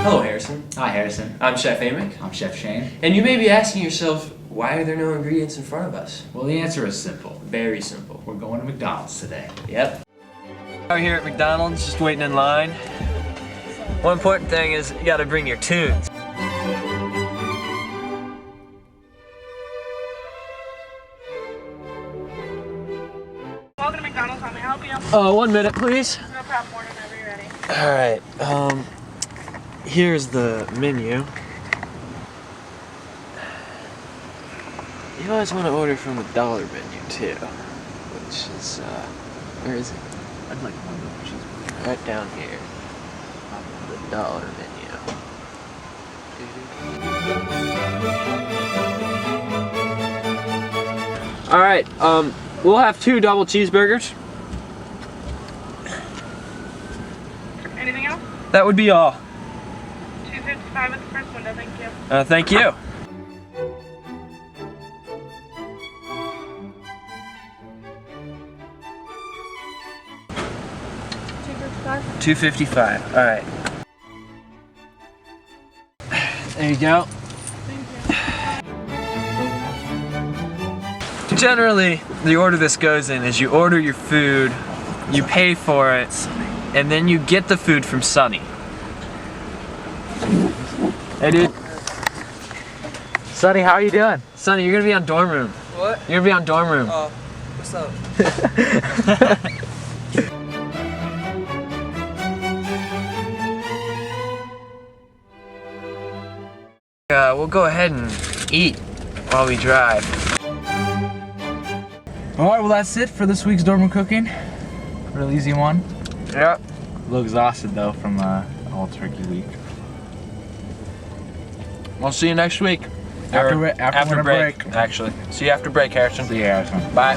Hello, Harrison. Hi, Harrison. I'm Chef Amick. I'm Chef Shane. And you may be asking yourself, why are there no ingredients in front of us? Well, the answer is simple. Very simple. We're going to McDonald's today. Yep. We're here at McDonald's, just waiting in line. One important thing is you gotta bring your tunes. Welcome to McDonald's, how may I help you? 1 minute, please. No problem, order whenever you're ready. Alright, here's the menu. You always want to order from the dollar menu too, which is, where is it? I'd like one double cheeseburger. Right down here. The dollar menu. Alright, we'll have 2 double cheeseburgers. Anything else? That would be all. $2.55 with the first window, thank you. Thank you. $2.55. All right. There you go. Thank you. Generally, the order this goes in is you order your food, you pay for it, and then you get the food from Sonny. Hey, dude. Sonny, how are you doing? Sonny, you're gonna be on dorm room. What? You're gonna be on dorm room. Oh, what's up? We'll go ahead and eat while we drive. Alright, well that's it for this week's dorm room cooking. Real easy one. Yep. A little exhausted though from all turkey week. We'll see you next week. After winter break. Actually. See you after break, Harrison. See you, Harrison. Bye.